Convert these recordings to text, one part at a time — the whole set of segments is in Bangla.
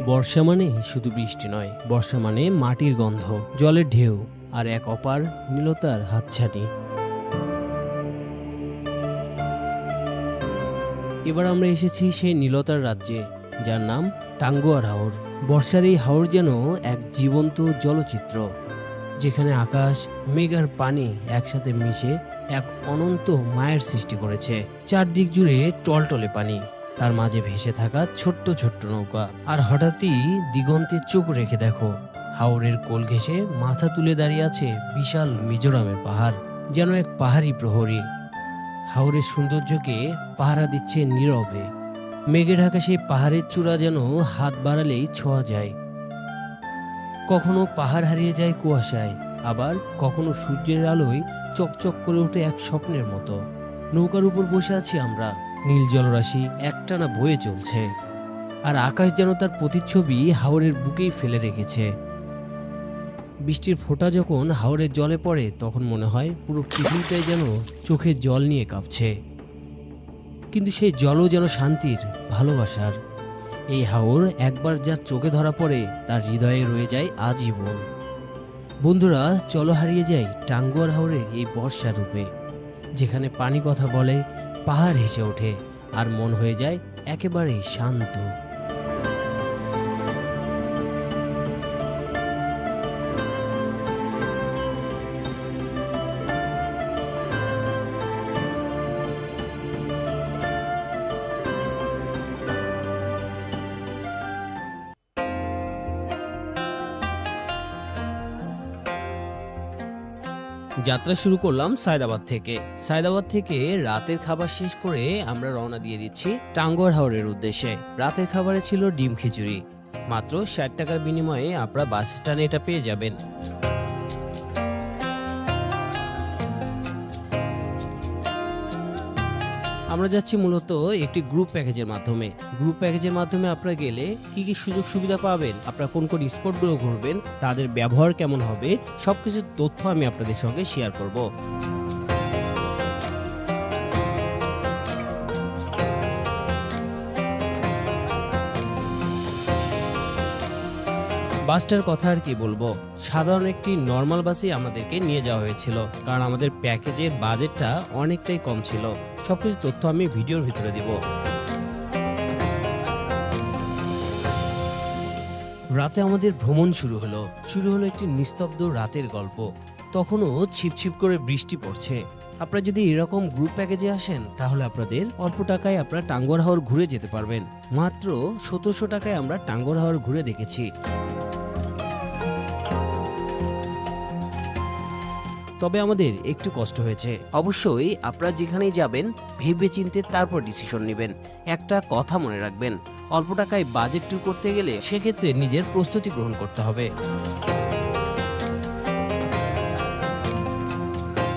বর্ষা মানে শুধু বৃষ্টি নয়, বর্ষা মানে মাটির গন্ধ, জলের ঢেউ আর এক অপার নীলতার হাতছানি। এবার আমরা এসেছি সেই নীলতার রাজ্যে, যার নাম টাঙ্গুয়ার হাওর। বর্ষার এই হাওর যেন এক জীবন্ত জলচিত্র, যেখানে আকাশ, মেঘ আর পানি একসাথে মিশে এক অনন্ত মায়ের সৃষ্টি করেছে। চারদিক জুড়ে টলটলে পানি, তার মাঝে ভেসে থাকা ছোট্ট ছোট্ট নৌকা। আর হঠাৎই দিগন্তে চোখ রেখে দেখো, হাওরের কোল ঘেঁষে মাথা তুলে দাঁড়িয়ে আছে বিশাল মিজোরামের পাহাড়, যেন এক পাহাড়ি প্রহরী। হাওরের সৌন্দর্যকে পাহারা দিচ্ছে নীরবে। মেঘে ঢাকা সেই পাহাড়ের চূড়া যেন হাত বাড়ালেই ছোঁয়া যায়। কখনো পাহাড় হারিয়ে যায় কুয়াশায়, আবার কখনো সূর্যের আলোয় চকচক করে ওঠে এক স্বপ্নের মতো। নৌকার উপর বসে আছি আমরা, নীল জলরাশি একটানা বয়ে চলছে, আর আকাশ যেন তার প্রতিচ্ছবি হাওরের বুকেই ফেলে রেখেছে। বৃষ্টির ফোঁটা যখন হাওরের জলে পড়ে, তখন মনে হয় পুরো পৃথিবীটাই যেন চোখে জল নিয়ে কাঁপছে। কিন্তু সেই জলও যেন শান্তির, ভালোবাসার। এই হাওর একবার যার চোখে ধরা পড়ে, তার হৃদয়ে রয়ে যায় আজীবন। বন্ধুরা, চলো হারিয়ে যাই টাঙ্গুয়ার হাওরের এই বর্ষা রূপে, যেখানে পানি কথা বলে, পাহাড় হেসে ওঠে, আর মন হয়ে যায় একেবারে শান্ত। যাত্রা শুরু করলাম সায়দাবাদ থেকে। সায়দাবাদ থেকে রাতের খাবার শেষ করে আমরা রওনা দিয়ে দিচ্ছি টাঙ্গুয়ার হাওরের উদ্দেশ্যে। রাতের খাবারে ছিল ডিম খিচুড়ি। মাত্র ৬০ টাকার বিনিময়ে আপনারা বাস স্ট্যান্ডে এটা পেয়ে যাবেন। আমরা যাচ্ছি মূলত একটি গ্রুপ প্যাকেজের মাধ্যমে। গ্রুপ প্যাকেজের মাধ্যমে আপনারা গেলে কি কি সুযোগ সুবিধা পাবেন, আপনারা কোন কোন স্পটগুলো ঘুরবেন, তাদের ব্যবহার কেমন হবে, সবকিছুর তথ্য আমি আপনাদের সঙ্গে শেয়ার করব। বাসটার কথা আর কি বলবো, সাধারণ একটি নর্মাল বাসে আমাদেরকে নিয়ে যাওয়া হয়েছিল, কারণ আমাদের প্যাকেজের বাজেটটা অনেকটাই কম ছিল। সবকিছু তথ্য আমি ভিডিওর ভিতরে দিব। রাতে আমাদের ভ্রমণ শুরু হলো একটি নিস্তব্ধ রাতের গল্প। তখনও ছিপছিপ করে বৃষ্টি পড়ছে। আপনারা যদি এরকম গ্রুপ প্যাকেজে আসেন, তাহলে আপনাদের অল্প টাকায় আপনারা টাঙ্গুয়ার হাওর ঘুরে যেতে পারবেন। মাত্র ১৭০০ টাকায় আমরা টাঙ্গুয়ার হাওর ঘুরে দেখেছি। তবে আমাদের একটু কষ্ট হয়েছে। অবশ্যই আপনারা যেখানেই যাবেন ভেবে চিন্তে তারপর ডিসিশন নেবেন। একটা কথা মনে রাখবেন, অল্প টাকায় বাজেট ট্যুর করতে গেলে সেক্ষেত্রে নিজের প্রস্তুতি গ্রহণ করতে হবে।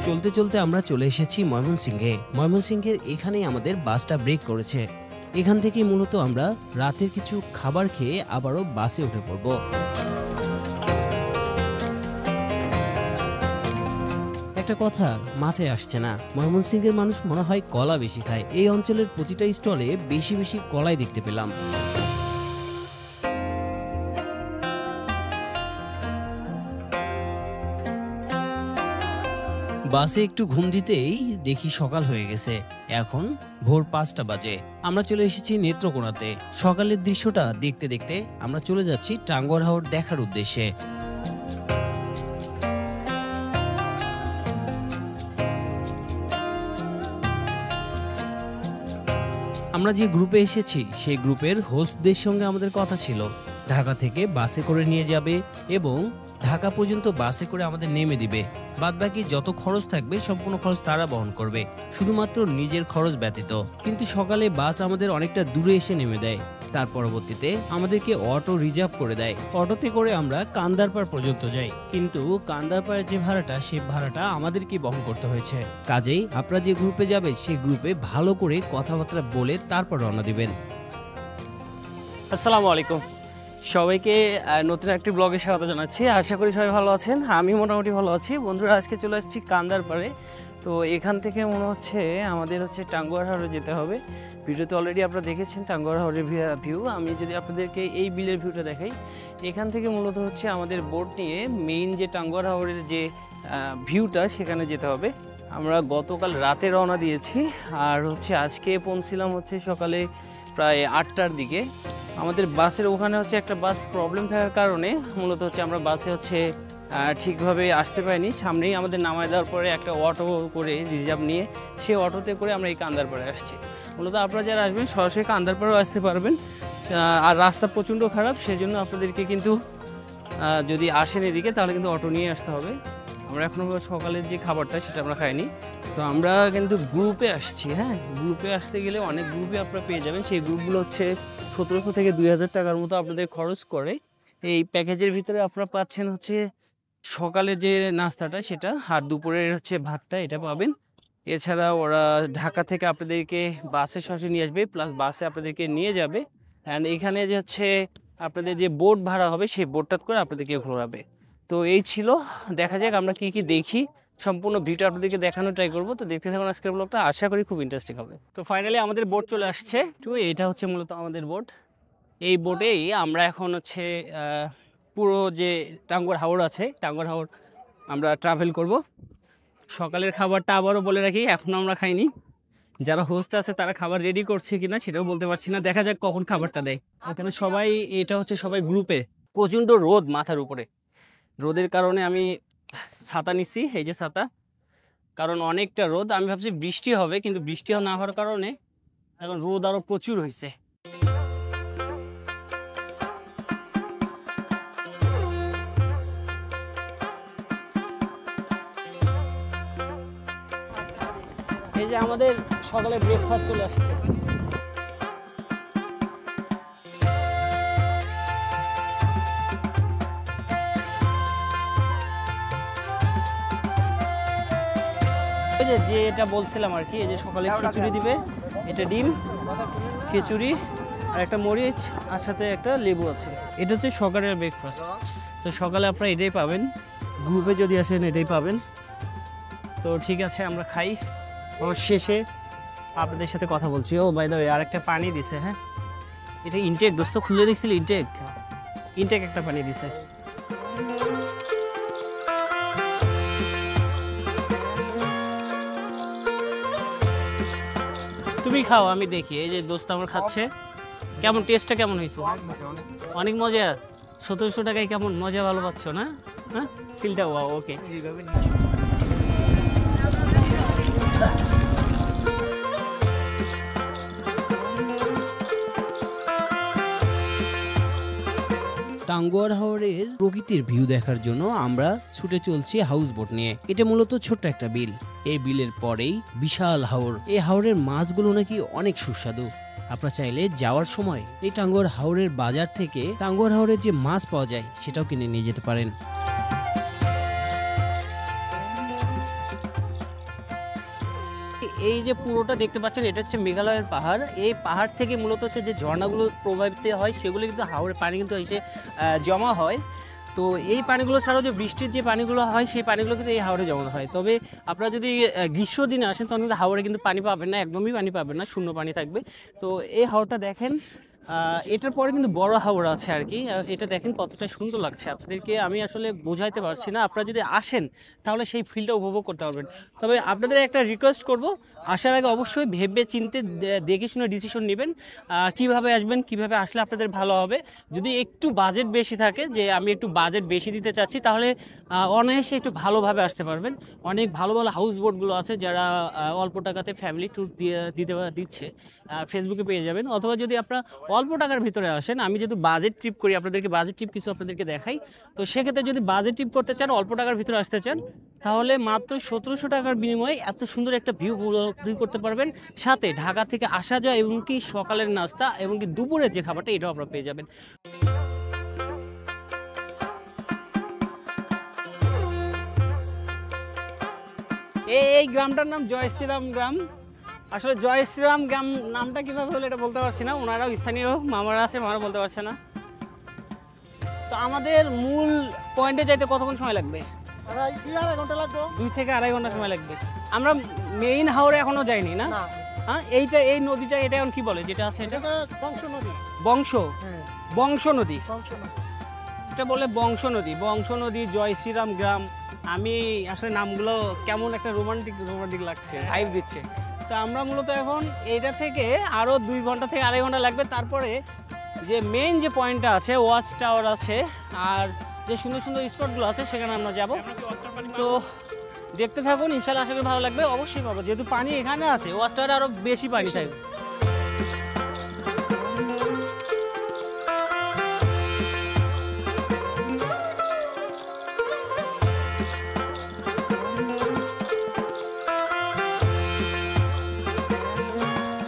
চলতে চলতে আমরা চলে এসেছি ময়মনসিংহে। ময়মনসিংহের এখানেই আমাদের বাসটা ব্রেক করেছে। এখান থেকেই মূলত আমরা রাতের কিছু খাবার খেয়ে আবারও বাসে উঠে পড়ব। একটা কথা মাথায় আসছে না, ময়মনসিংহের মানুষ মনে হয় কলা বেশি খায়। এই অঞ্চলের প্রতিটা স্টলে বেশি বেশি কলাই দেখতে পেলাম। বাসে একটু ঘুম দিতেই দেখি সকাল হয়ে গেছে। এখন ভোর ৫টা বাজে। আমরা চলে এসেছি নেত্রকোনাতে। সকালের দৃশ্যটা দেখতে দেখতে আমরা চলে যাচ্ছি টাঙ্গুয়ার হাওর দেখার উদ্দেশ্যে। আমরা যে গ্রুপে এসেছি সেই গ্রুপের হোস্টদের সঙ্গে আমাদের কথা ছিল, ঢাকা থেকে বাসে করে নিয়ে যাবে এবং ঢাকা পর্যন্ত বাসে করে আমাদের নেমে দিবে। বাদবাকি যত খরচ থাকবে সম্পূর্ণ খরচ তারা বহন করবে, শুধুমাত্র নিজের খরচ ব্যতীত। কিন্তু সকালে বাস আমাদের অনেকটা দূরে এসে নেমে দেয়। তার পরবর্তীতে আমাদেরকে অটো রিজার্ভ করে দেয়। অটোতে করে আমরা কান্দারপাড় পর্যন্ত যাই, কিন্তু কান্দারপাড়ের যে ভাড়াটা, সেই ভাড়াটা আমাদেরকে বহন করতে হয়েছে। কাজেই আপনারা যে গ্রুপে যাবে সেই গ্রুপে ভালো করে কথাবার্তা বলে তারপর রওনা দিবেন। আসসালামু আলাইকুম, সবাইকে নতুন একটি ব্লগে স্বাগত জানাচ্ছি। আশা করি সবাই ভালো আছেন, আমি মোটামুটি ভালো আছি। বন্ধুরা, আজকে চলে আসছি কান্দারপাড়ে। তো এখান থেকে মনে হচ্ছে আমাদের হচ্ছে টাঙ্গুয়ার হাওরে যেতে হবে। ভিডিওতে অলরেডি আপনারা দেখেছেন টাঙ্গুয়ার হাওরের ভিউ। আমি যদি আপনাদেরকে এই বিলের ভিউটা দেখাই, এখান থেকে মূলত হচ্ছে আমাদের বোট নিয়ে মেইন যে টাঙ্গুয়ার হাওরের যে ভিউটা সেখানে যেতে হবে। আমরা গতকাল রাতে রওনা দিয়েছি, আর হচ্ছে আজকে পৌঁছছিলাম হচ্ছে সকালে প্রায় 8টার দিকে। আমাদের বাসের ওখানে হচ্ছে একটা বাস প্রবলেম থাকার কারণে মূলত হচ্ছে আমরা বাসে হচ্ছে ঠিকভাবে আসতে পারিনি। সামনেই আমাদের নামায় দেওয়ার পরে একটা অটো করে রিজার্ভ নিয়ে সেই অটোতে করে আমরা এই কান্দারপাড়ে আসছি। মূলত আপনারা যারা আসবেন সরাসরি কান্দারপাড়েও আসতে পারবেন, আর রাস্তা প্রচণ্ড খারাপ, সেজন্য আপনাদেরকে কিন্তু যদি আসেন এদিকে তাহলে কিন্তু অটো নিয়ে আসতে হবে। আমরা এখনও সকালের যে খাবারটা সেটা আমরা খাইনি, তো আমরা কিন্তু গ্রুপে আসছি। হ্যাঁ, গ্রুপে আসতে গেলে অনেক গ্রুপে আপনারা পেয়ে যাবেন। সেই গ্রুপগুলো হচ্ছে 1700 থেকে 2000 টাকার মতো আপনাদের খরচ করে। এই প্যাকেজের ভিতরে আপনারা পাচ্ছেন হচ্ছে সকালে যে নাস্তাটা সেটা, আর দুপুরের হচ্ছে ভাতটা এটা পাবেন। এছাড়া ওরা ঢাকা থেকে আপনাদেরকে বাসে সরাসরি নিয়ে আসবে, প্লাস বাসে আপনাদেরকে নিয়ে যাবে। অ্যান্ড এখানে যে হচ্ছে আপনাদের যে বোট ভাড়া হবে সেই বোটটা করে আপনাদেরকে ঘোরাবে। তো এই ছিল, দেখা যাক আমরা কি কি দেখি। সম্পূর্ণ ভিডিও আপনাদেরকে দেখানোর ট্রাই করবো। তো দেখতে থাকুন আজকের ব্লগটা, আশা করি খুব ইন্টারেস্টিং হবে। তো ফাইনালি আমাদের বোট চলে আসছে। তো এটা হচ্ছে মূলত আমাদের বোট। এই বোটেই আমরা এখন হচ্ছে পুরো যে টাঙ্গুয়ার হাওর আছে, টাঙ্গুয়ার হাওর আমরা ট্রাভেল করব। সকালের খাবারটা আবারও বলে রাখি, এখনও আমরা খাইনি। যারা হোস্ট আছে তারা খাবার রেডি করছে কিনা সেটাও বলতে পারছি না, দেখা যাক কখন খাবারটা দেয়। এখানে সবাই, এটা হচ্ছে সবাই গ্রুপে। প্রচণ্ড রোদ মাথার উপরে, রোদের কারণে আমি ছাতা নিছি, এই যে ছাতা, কারণ অনেকটা রোদ। আমি ভাবছি বৃষ্টি হবে, কিন্তু বৃষ্টি না হওয়ার কারণে এখন রোদ আরও প্রচুর হয়েছে। এই যে আমাদের সকালে ব্রেকফাস্ট চলে আসছে। যে এটা বলছিলাম আর কি, এই যে সকালে খিচুড়ি দিবে, এটা ডিম, খিচুড়ি আর একটা মরিচ, আর সাথে একটা লেবু আছে। এটা হচ্ছে সকালের ব্রেকফাস্ট। তো সকালে আপনারা এটাই পাবেন, গ্রুপে যদি আসেন এটাই পাবেন। তো ঠিক আছে, আমরা খাই, শেষে আপনাদের সাথে কথা বলছি। ও বাই দ্য ওয়ে, আরেকটা পানি দিছে। হ্যাঁ, এটা ইনটেক, দোস্ত খুলে দেখছিল, ইনটেক একটা পানি দিছে। তুমি খাও, আমি দেখি। এই যে দোস্ত আমার খাচ্ছে, কেমন টেস্টটা কেমন হয়েছে? অনেক মজা। 1700 টাকায় কেমন মজা, ভালো পাচ্ছ না? হ্যাঁ, ফিলটা ওয়াও। ওকে, টাঙ্গুয়ার হাওরের প্রকৃতির ভিউ দেখার জন্য আমরা ছুটে চলছি হাউস বোট নিয়ে। এটা মূলত ছোট্ট একটা বিল। এই বিলের পরেই বিশাল হাওর। এই হাওরের মাছগুলো নাকি অনেক সুস্বাদু। আপনারা চাইলে যাওয়ার সময় এই টাঙ্গুয়ার হাওরের বাজার থেকে টাঙ্গুয়ার হাওরের যে মাছ পাওয়া যায় সেটাও কিনে নিয়ে যেতে পারেন। এই যে পুরোটা দেখতে পাচ্ছেন, এটা হচ্ছে মেঘালয়ের পাহাড়। এই পাহাড় থেকে মূলত হচ্ছে যে ঝর্ণাগুলো প্রভাবিত হয়, সেগুলো কিন্তু হাওরের পানি কিন্তু এসে জমা হয়। তো এই পানিগুলো ছাড়াও যে বৃষ্টির যে পানিগুলো হয় সেই পানিগুলো কিন্তু এই হাওরে জমা হয়। তবে আপনারা যদি গ্রীষ্ম দিনে আসেন তখন কিন্তু হাওরে কিন্তু পানি পাবেন না, একদমই পানি পাবেন না, শূন্য পানি থাকবে। তো এই হাওরটা দেখেন, এটার পরে কিন্তু বড় হাওর আছে আর কি। এটা দেখেন কতটা সুন্দর লাগছে, আপনাদেরকে আমি আসলে বোঝাইতে পারছি না। আপনারা যদি আসেন তাহলে সেই ফিলটা উপভোগ করতে পারবেন। তবে আপনাদের একটা রিকোয়েস্ট করব, আসার আগে অবশ্যই ভেবে চিন্তে দেখে শুনে ডিসিশন নেবেন কিভাবে আসবেন, কিভাবে আসলে আপনাদের ভালো হবে। যদি একটু বাজেট বেশি থাকে, যে আমি একটু বাজেট বেশি দিতে চাচ্ছি, তাহলে অনায়াসে একটু ভালোভাবে আসতে পারবেন। অনেক ভালো ভালো হাউস বোটগুলো আছে যারা অল্প টাকাতে ফ্যামিলি ট্যুর দিচ্ছে, ফেসবুকে পেয়ে যাবেন। অথবা যদি আপনারা অল্প টাকার ভিতরে আসেন, আমি যেহেতু বাজেট ট্রিপ করি, আপনাদেরকে বাজেট ট্রিপ কিছু আপনাদেরকে দেখাই। তো সেক্ষেত্রে যদি বাজেট ট্রিপ করতে চান, অল্প টাকার ভিতরে আসতে চান, তাহলে মাত্র 1700 টাকার বিনিময়ে এত সুন্দর একটা ভিউ উপলব্ধি করতে পারবেন। সাথে ঢাকা থেকে আসা যায় এবং কি সকালের নাস্তা এবং কি দুপুরের যে খাবারটা এটাও আপনারা পেয়ে যাবেন। এই গ্রামটার নাম জয় শ্রীরাম গ্রাম। আসলে জয় শ্রীরাম গ্রাম নামটা কিভাবে হলো এটা বলতে পারছি না, ওনারাও স্থানীয় মামারা আছে, মামারা বলতে পারছে না। তো আমাদের মূল পয়েন্টে যাইতে কতক্ষণ সময় লাগবে? 2 থেকে আড়াই ঘন্টা লাগবে। 2 থেকে আড়াই ঘন্টা সময় লাগবে। আমরা মেইন হাওরে এখনো যাইনি না? না, হ্যাঁ, এইটা এই নদীটা এটা এখন কি বলে যেটা আছে এটা? এটা বংশ নদী। বংশ হ্যাঁ, বংশ নদী। বংশ নদী। এটা বলে বংশ নদী। বংশ নদী, জয় শ্রীরাম গ্রাম। আমি আসলে নামগুলো কেমন একটা রোমান্টিক রোমান্টিক লাগছে, ভাইব দিচ্ছে। তো আমরা মূলত এখন এইটা থেকে আরও 2 ঘন্টা থেকে 2.5 ঘন্টা লাগবে। তারপরে যে মেইন যে পয়েন্টটা আছে, ওয়াচ টাওয়ার আছে আর যে সুন্দর সুন্দর স্পটগুলো আছে সেখানে আমরা যাব। তো দেখতে থাকুন, ইনশাল্লাহ আশা করি ভালো লাগবে। অবশ্যই পাবো, যেহেতু পানি এখানে আছে, ওয়াচ টাওয়ারে আরও বেশি পানি থাকবে।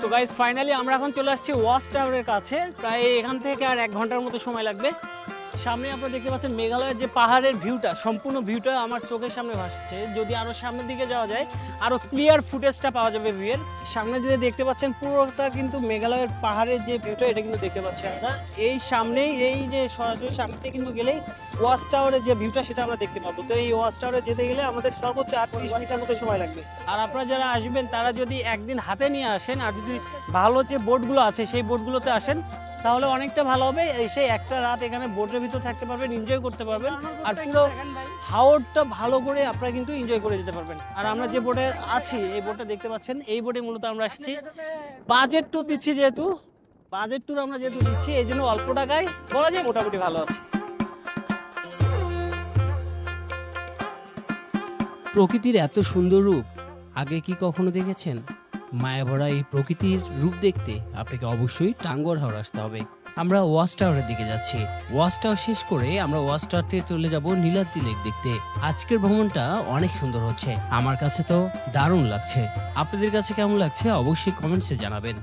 তো গাইস ফাইনালি আমরা এখন চলে আসছি ওয়াচ টাওয়ারের কাছে। প্রায় এখান থেকে আর 1 ঘন্টার মতো সময় লাগবে। সামনে আপনারা দেখতে পাচ্ছেন মেঘালয়ের যে পাহাড়ের ভিউটা, সম্পূর্ণ ভিউটা আমার চোখের সামনে ভাসছে। যদি আরো সামনের দিকে যাওয়া যায় আরো ক্লিয়ার ফুটেজটা পাওয়া যাবে ভিউয়ের। সামনে যদি দেখতে পাচ্ছেন পুরোটা কিন্তু মেঘালয়ের পাহাড়ের যে ভিউটা, এটা কিন্তু দেখতে পাচ্ছি আমরা। এই সামনেই এই যে সরাসরি সামনে থেকে কিন্তু গেলেই ওয়াচ টাওয়ারের যে ভিউটা সেটা আমরা দেখতে পাবো। তো এই ওয়াচ টাওয়ারে যেতে গেলে আমাদের সর্বোচ্চ 38 মিনিটের মতো সময় লাগবে। আর আপনারা যারা আসবেন তারা যদি একদিন হাতে নিয়ে আসেন আর যদি ভালো যে বোটগুলো আছে সেই বোটগুলোতে আসেন তাহলে অনেকটা ভালো হবে। সেই একটা রাত এখানে বোটের ভিতর থাকতে পারবেন, এনজয় করতে পারবেন আর পুরো হাওরটা ভালো করে আপনারা কিন্তু এনজয় করে যেতে পারবেন। আর আমরা যে বোটে আছি, এই বোটটা দেখতে পাচ্ছেন, এই বোটে মূলত আমরা আসছি বাজেট ট্যুর দিচ্ছি। যেহেতু বাজেট ট্যুর আমরা যেহেতু দিচ্ছি এই জন্য অল্প টাকায় বলা যায় মোটামুটি ভালো আছে। প্রকৃতির এত সুন্দর রূপ আগে কি কখনো দেখেছেন? মায়াভরা এই প্রকৃতির রূপ দেখতে আপনাকে অবশ্যই টাঙ্গুয়ার হাওর আসতে হবে। আমরা ওয়াচ টাওয়ারের দিকে যাচ্ছি। ওয়াচ টাওয়ার শেষ করে আমরা ওয়াচ টাওয়ার থেকে চলে যাব নীলাদ্রি লেক দেখতে। আজকের ভ্রমণটা অনেক সুন্দর হচ্ছে, আমার কাছে তো দারুণ লাগছে। আপনাদের কাছে কেমন লাগছে অবশ্যই কমেন্টসে জানাবেন।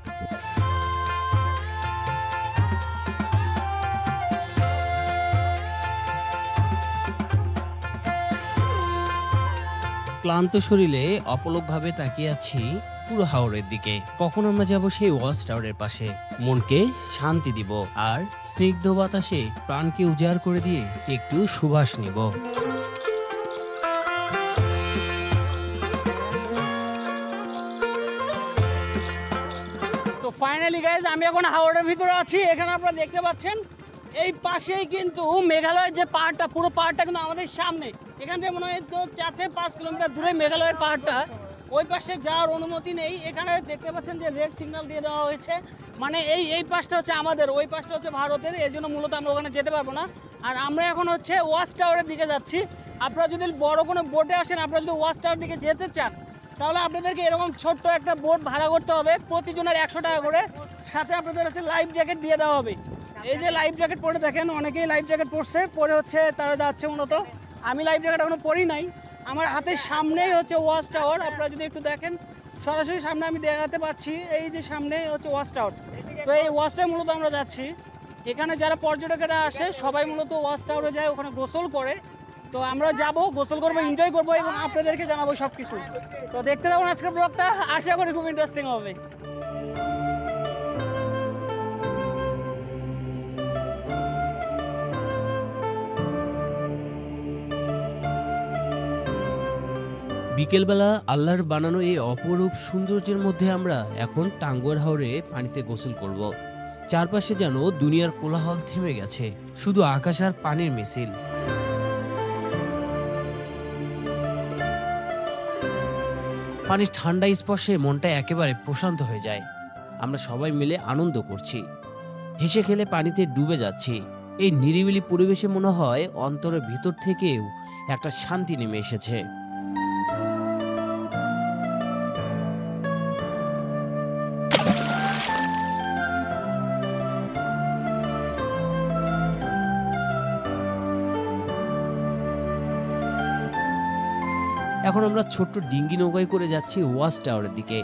ক্লান্ত শরীরে অপলকভাবে তাকিয়ে আছি পুরো হাওরের দিকে। কখন আমরা যাব সেই ওয়াচ টাওয়ারের পাশে, মনকে শান্তি দিব আর স্নিগ্ধ বাতাসে প্রাণকে উজাড় করে দিয়ে একটু সুবাস নিব। তো ফাইনালি গাইজ আমি এখন হাওরের ভিতরে আছি। এখানে আপনারা দেখতে পাচ্ছেন এই পাশেই কিন্তু মেঘালয়ের যে পাহাড়টা, পুরো পাহাড়টা কিন্তু আমাদের সামনে। এখান থেকে মনে হয় 4-5 কিলোমিটার দূরে মেঘালয়ের পাহাড়টা। ওই পাশে যাওয়ার অনুমতি নেই। এখানে দেখতে পাচ্ছেন যে রেড সিগন্যাল দিয়ে দেওয়া হয়েছে, মানে এই পাশটা হচ্ছে আমাদের, ওই পাশটা হচ্ছে ভারতের। এই জন্য মূলত আমরা ওখানে যেতে পারবো না। আর আমরা এখন হচ্ছে ওয়াচ টাওয়ারের দিকে যাচ্ছি। আপনারা যদি বড় কোনো বোটে আসেন, আপনারা যদি ওয়াচ টাওয়ার দিকে যেতে চান তাহলে আপনাদেরকে এরকম ছোট্ট একটা বোট ভাড়া করতে হবে, প্রতিজনের 100 টাকা করে। সাথে আপনাদের হচ্ছে লাইফ জ্যাকেট দিয়ে দেওয়া হবে। এই যে লাইফ জ্যাকেট পরে দেখেন, অনেকেই লাইফ জ্যাকেট পরছে, পরে হচ্ছে তারা যাচ্ছে মূলত। আমি লাইফ জ্যাকেট এখনো পরি নাই। আমার হাতের সামনেই হচ্ছে ওয়াচ টাওয়ার। আপনারা যদি একটু দেখেন সরাসরি সামনে আমি দেখাতে পারছি, এই যে সামনে হচ্ছে ওয়াচ টাওয়ার। তো এই ওয়াচ টাওয়ার মূলত আমরা যাচ্ছি। এখানে যারা পর্যটকেরা আসে সবাই মূলত ওয়াচ টাওয়ারে যায়, ওখানে গোসল করে। তো আমরা যাব, গোসল করবো, এনজয় করবো এবং আপনাদেরকে জানাবো সব কিছু। তো দেখতে থাকুন আজকের ব্লগটা, আশা করি খুব ইন্টারেস্টিং হবে। বিকেলবেলা আল্লাহর বানানো এই অপরূপ সৌন্দর্যের মধ্যে আমরা এখন টাঙ্গুয়ার হাওরে পানিতে গোসল করব। চারপাশে যেন দুনিয়ার কোলাহল থেমে গেছে, শুধু আকাশ আর পানির মিছিল। পানির ঠান্ডা স্পর্শে মনটা একেবারে প্রশান্ত হয়ে যায়। আমরা সবাই মিলে আনন্দ করছি, হেসে খেলে পানিতে ডুবে যাচ্ছি। এই নিরিবিলি পরিবেশে মনে হয় অন্তরের ভিতর থেকেও একটা শান্তি নেমে এসেছে। এখন আমরা ছোট্ট ডিঙ্গি নৌকায় করে যাচ্ছি ওয়াচ টাওয়ারের দিকে।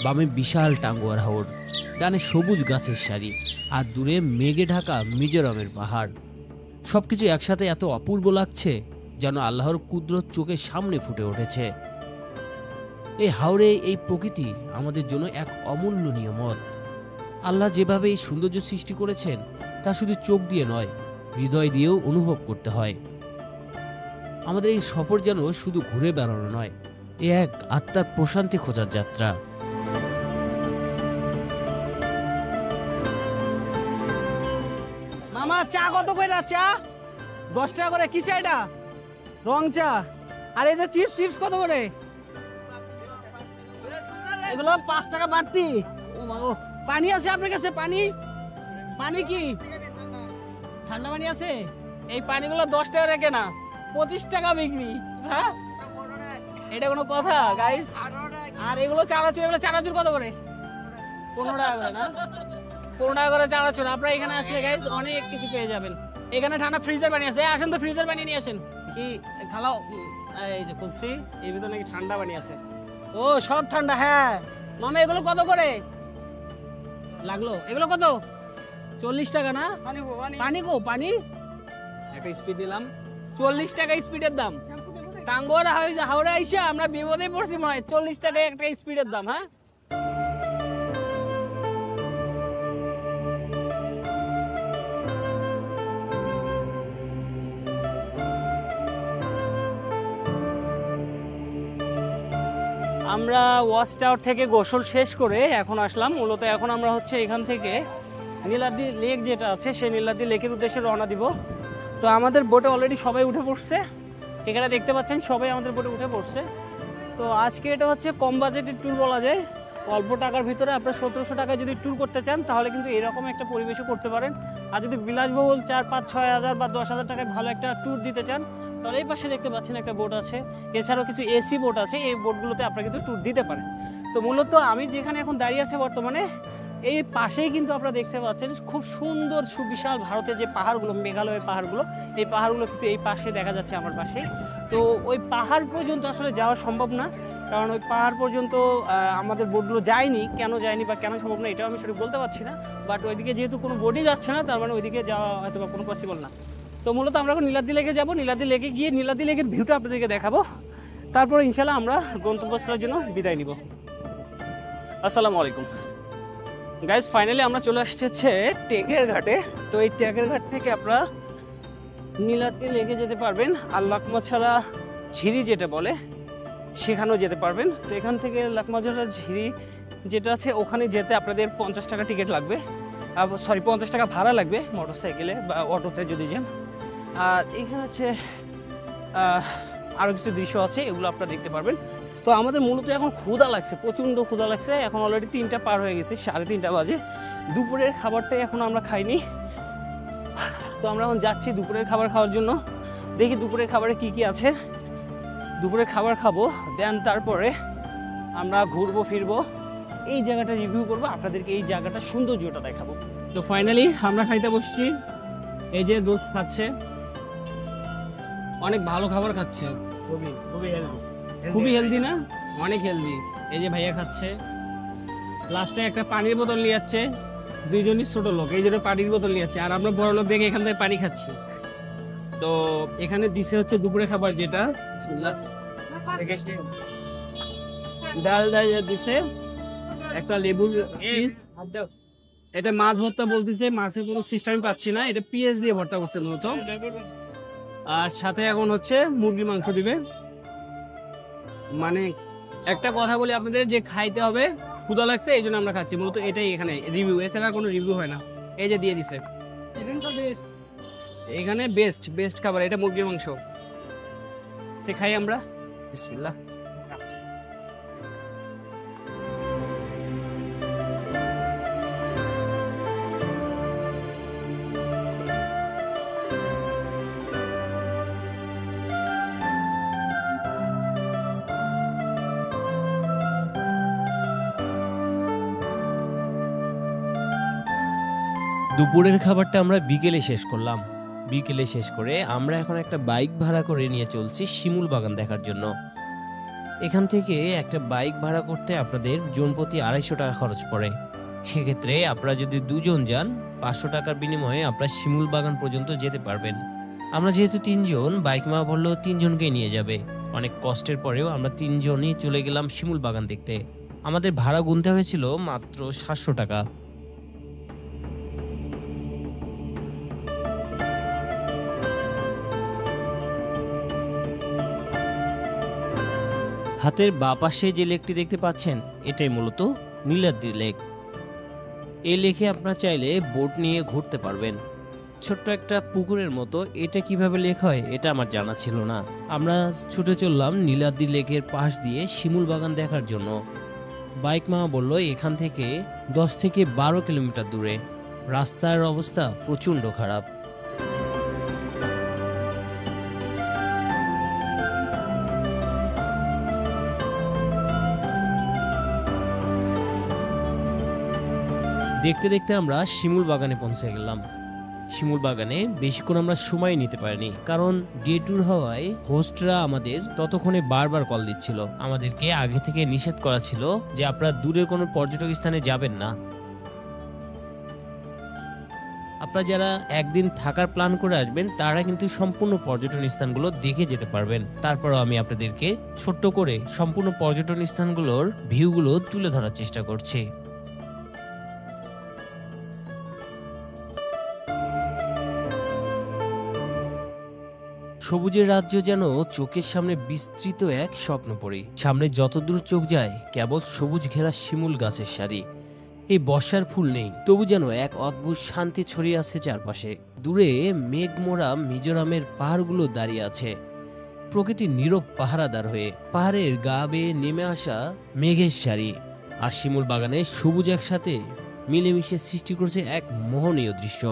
বামে বিশাল টাঙ্গুয়ার হাওর, ডানে সবুজ গাছের সারি আর দূরে মেঘে ঢাকা মিজোরামের পাহাড়। সবকিছু একসাথে এত অপূর্ব লাগছে যেন আল্লাহর কুদরত চোখের সামনে ফুটে উঠেছে। এই হাওরে এই প্রকৃতি আমাদের জন্য এক অমূল্য নিয়ামত। আল্লাহ যেভাবে এই সৌন্দর্য সৃষ্টি করেছেন তা শুধু চোখ দিয়ে নয়, হৃদয় দিয়েও অনুভব করতে হয়। আমাদের এই সফর যেন শুধু ঘুরে বেড়ানো নয়, এ এক আত্মার প্রশান্তি খোঁজার যাত্রা। মামা চা কত করে? চা 10 টাকা করে। কি চা এটা? রং চা। আর এই যে চিপস, চিপস কত করে? এগুলো 5 টাকা বাড়তি। ও মা গো। পানি আছে আপনার কাছে? পানি পানি কি ঠান্ডা পানি আছে? এই পানিগুলো 10 টাকা রেখে না 25 টাকা বিক্রি। হ্যাঁ, এটা কোনো কথা গাইস? আর এগুলো চানাচুর, এগুলো চানাচুর কত করে? 15 টাকা করে না? 15 টাকা করে চানাচুর। আপনারা এখানে আসলে গাইস অনেক কিছু পেয়ে যাবেন। এখানে ঠান্ডা ফ্রিজের পানি আছে। আসেন তো ফ্রিজের পানি নিয়ে আসেন। কি খালাও? এই যে খুলছি, এর ভিতরে নাকি ঠান্ডা পানি আছে। ও সব ঠান্ডা। হ্যাঁ মামা, এগুলো কত করে লাগলো? এগুলো কত? 40 টাকা না? পানি গো, পানি একটা স্পিড দিলাম 40 টাকা স্পিডের দাম। টাঙ্গুয়ার হাওড়া আইসা আমরা বিপদে পড়ছি মনে হয়। 40 টাকা একটা স্পিডের দাম। হ্যাঁ, আমরা ওয়াচ টাওয়ার থেকে গোসল শেষ করে এখন আসলাম। মূলত এখন আমরা হচ্ছে এখান থেকে নীলাদ্রি লেক যেটা আছে সেই নীলাদ্রি লেকের উদ্দেশ্যে রওনা দিব। তো আমাদের বোটে অলরেডি সবাই উঠে পড়ছে। এখানে দেখতে পাচ্ছেন সবাই আমাদের বোটে উঠে পড়ছে। তো আজকে এটা হচ্ছে কম বাজেটের ট্যুর বলা যায়। অল্প টাকার ভিতরে আপনার 1700 টাকায় যদি ট্যুর করতে চান তাহলে কিন্তু এরকম একটা পরিবেশও করতে পারেন। আর যদি বিলাসবহুল 4, 5, 6 হাজার বা 10 হাজার টাকায় ভালো একটা ট্যুর দিতে চান তাহলে এই পাশে দেখতে পাচ্ছেন একটা বোট আছে। এছাড়াও কিছু এসি বোট আছে, এই বোটগুলোতে আপনারা কিন্তু ট্যুর দিতে পারেন। তো মূলত আমি যেখানে এখন দাঁড়িয়ে আছি বর্তমানে, এই পাশেই কিন্তু আপনারা দেখতে পাচ্ছেন খুব সুন্দর সুবিশাল ভারতের যে পাহাড়গুলো, মেঘালয়ের পাহাড়গুলো, এই পাহাড়গুলো কিন্তু এই পাশে দেখা যাচ্ছে আমার পাশে। তো ওই পাহাড় পর্যন্ত আসলে যাওয়া সম্ভব না, কারণ ওই পাহাড় পর্যন্ত আমাদের বোটগুলো যায়নি। কেন যায়নি বা কেন সম্ভব না এটাও আমি সঠিক বলতে পারছি না। বাট ওইদিকে যেহেতু কোনো বোটই যাচ্ছে না, তার মানে ওইদিকে যাওয়া হয়তো বা কোনো পসিবল না। তো মূলত আমরা এখন নীলাদ্রি লেকে যাবো। নীলাদ্রি লেকে গিয়ে নীলাদ্রি লেকের ভিউটা আপনাদেরকে দেখাবো। তারপর ইনশাল্লাহ আমরা গন্তব্যস্থলের জন্য বিদায় নিব। আসসালামু আলাইকুম গাইস, ফাইনালি আমরা চলে আসছি হচ্ছে টেকের ঘাটে। তো এই টেকের ঘাট থেকে আপনারা নীলাদ্রি লেকে যেতে পারবেন, আর লাকমাছড়া ঝিরি যেটা বলে সেখানেও যেতে পারবেন। তো এখান থেকে লাকমাছড়া ঝিরি যেটা আছে ওখানে যেতে আপনাদের 50 টাকা টিকিট লাগবে, 50 টাকা ভাড়া লাগবে মোটর সাইকেলে বা অটোতে যদি যান। আর এখানে হচ্ছে আরও কিছু দৃশ্য আছে, এগুলো আপনারা দেখতে পারবেন। তো আমাদের মূলত এখন ক্ষুধা লাগছে, প্রচণ্ড ক্ষুধা লাগছে। এখন অলরেডি 3টা পার হয়ে গেছে, 3:30 বাজে। দুপুরের খাবারটাই এখন আমরা খাইনি। তো আমরা এখন যাচ্ছি দুপুরের খাবার খাওয়ার জন্য। দেখি দুপুরের খাবারে কি কি আছে। দুপুরের খাবার খাবো, দেন তারপরে আমরা ঘুরবো ফিরবো, এই জায়গাটা রিভিউ করবো, আপনাদেরকে এই জায়গাটা সৌন্দর্যটা দেখাবো। তো ফাইনালি আমরা খাইতে বসছি। এই যে দোস্ত খাচ্ছে, অনেক ভালো খাবার খাচ্ছে, খুবই হেলদি না? অনেক হেলদি। এই যে ভাইয়া খাচ্ছে, লাস্টে একটা পানির বোতল নিয়ে যাচ্ছে। দুইজনই ছোট লোক, এই জন্য পানির বোতল নিয়ে যাচ্ছে, আর আমরা বড় লোক দেখে এখান থেকে পানি খাচ্ছি। তো এখানে দিছে হচ্ছে দুপুরে খাবার, যেটা ডাল দিছে, একটা লেবুর পিস। এটা মাছ ভর্তা বলতেছে, মাছের কোনো সিস্টেম পাচ্ছি না, এটা পিএস দিয়ে ভর্তা করছে মূলত। আর সাথে এখন হচ্ছে মুরগির মাংস দিবে। মানে একটা কথা বলি আপনাদের, যে খাইতে হবে, ক্ষুধা লাগছে এই জন্য আমরা খাচ্ছি, মূলত এটাই এখানে রিভিউ, এছাড়া কোনো রিভিউ হয় না। এই যে দিয়ে দিছে, এখানে বেস্ট খাবার, এটা মুরগির মাংস। সে খাই আমরা, বিসমিল্লাহ। দুপুরের খাবারটা আমরা বিকেলে শেষ করলাম। বিকেলে শেষ করে আমরা এখন একটা বাইক ভাড়া করে নিয়ে চলছি শিমুল বাগান দেখার জন্য। এখান থেকে একটা বাইক ভাড়া করতে আপনাদের জনপ্রতি 250 টাকা খরচ পড়ে। সেক্ষেত্রে আপনারা যদি দুজন যান, 500 টাকার বিনিময়ে আপনারা শিমুল বাগান পর্যন্ত যেতে পারবেন। আমরা যেহেতু 3 জন, বাইক মা বললো 3 জনকেই নিয়ে যাবে। অনেক কষ্টের পরেও আমরা 3 জনই চলে গেলাম শিমুল বাগান দেখতে। আমাদের ভাড়া গুনতে হয়েছিল মাত্র 700 টাকা। হাতের বাঁ পাশে যে লেকটি দেখতে পাচ্ছেন এটাই মূলত নীলাদ্রি লেক। এই লেকে আপনারা চাইলে বোট নিয়ে ঘুরতে পারবেন। ছোট্ট একটা পুকুরের মতো। এটা কিভাবে লেক হয় এটা আমার জানা ছিল না। আমরা ছুটে চললাম নীলাদ্রি লেকের পাশ দিয়ে শিমুল বাগান দেখার জন্য। বাইক মামা বলল এখান থেকে 10 থেকে 12 কিলোমিটার দূরে। রাস্তার অবস্থা প্রচণ্ড খারাপ। দেখতে দেখতে আমরা শিমুল বাগানে পৌঁছে গেলাম। শিমুল বাগানে বেশিক্ষণ আমরা সময় নিতে পারিনি, কারণ ডে ট্যুর হওয়ায় হোস্টরা আমাদের ততক্ষণে বারবার কল দিচ্ছিল। আমাদেরকে আগে থেকে নিষেধ করা ছিল যে আপনারা দূরের কোনো পর্যটক স্থানে যাবেন না। আপনারা যারা একদিন থাকার প্ল্যান করে আসবেন তারা কিন্তু সম্পূর্ণ পর্যটন স্থানগুলো দেখে যেতে পারবেন। তারপরও আমি আপনাদেরকে ছোট্ট করে সম্পূর্ণ পর্যটন স্থানগুলোর ভিউগুলো তুলে ধরার চেষ্টা করছি। সবুজের রাজ্য যেন চোখের সামনে বিস্তৃত এক স্বপ্নপুরী। সামনে যতদূর চোখ যায় কেবল সবুজ ঘেরা শিমুল গাছের সারি। এই বর্ষার ফুল নেই, তবু যেন এক অদ্ভুত শান্তি ছড়িয়ে আছে চারপাশে। দূরে মেঘমোড়া মিজোরামের পাহাড়গুলো দাঁড়িয়ে আছে প্রকৃতির নীরব পাহারাদার হয়ে। পাহাড়ের গা বেয়ে নেমে আসা মেঘের সারি আর শিমুল বাগানে সবুজ একসাথে মিলেমিশে সৃষ্টি করেছে এক মোহনীয় দৃশ্য।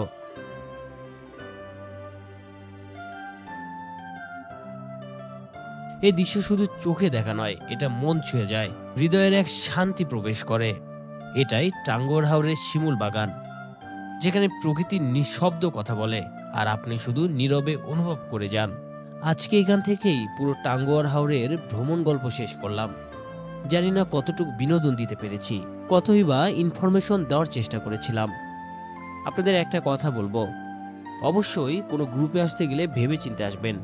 এই দৃশ্য শুধু চোখে দেখা নয়, এটা মন ছুঁয়ে যায়, হৃদয়ের এক শান্তি প্রবেশ করে। এটাই টাঙ্গুয়ার হাওরের শিমুল বাগান, যেখানে প্রকৃতি নিঃশব্দ কথা বলে আর আপনি শুধু নীরবে অনুভব করে যান। আজকে এখান থেকেই পুরো টাঙ্গুয়ার হাওরের ভ্রমণ গল্প শেষ করলাম। জানি না কতটুকু বিনোদন দিতে পেরেছি, কতই বা ইনফরমেশন দেওয়ার চেষ্টা করেছিলাম। আপনাদের একটা কথা বলবো, অবশ্যই কোনো গ্রুপে আসতে গেলে ভেবে চিন্তে আসবেন,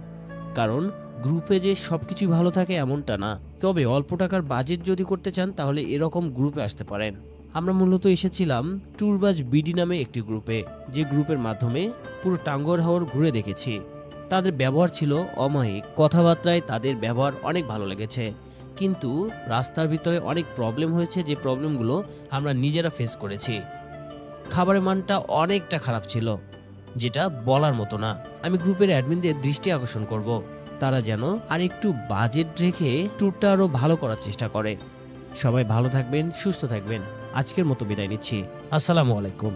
কারণ গ্রুপে যে সবকিছু ভালো থাকে এমনটা না। তবে অল্প টাকার বাজেট যদি করতে চান তাহলে এরকম গ্রুপে আসতে পারেন। আমরা মূলত এসেছিলাম ট্যুরবাজ বিডি নামে একটি গ্রুপে, যে গ্রুপের মাধ্যমে পুরো টাঙ্গুয়ার হাওর ঘুরে দেখেছি। তাদের ব্যবহার ছিল অমায়িক, কথাবার্তায় তাদের ব্যবহার অনেক ভালো লেগেছে। কিন্তু রাস্তার ভিতরে অনেক প্রবলেম হয়েছে, যে প্রবলেমগুলো আমরা নিজেরা ফেস করেছি। খাবারের মানটা অনেকটা খারাপ ছিল, যেটা বলার মতো না। আমি গ্রুপের অ্যাডমিনদের দৃষ্টি আকর্ষণ করব, তারা যেন আর একটু বাজেট রেখে ট্যুরটা আরো ভালো করার চেষ্টা করে। সবাই ভালো থাকবেন, সুস্থ থাকবেন। আজকের মতো বিদায় নিচ্ছি। আসসালামু আলাইকুম।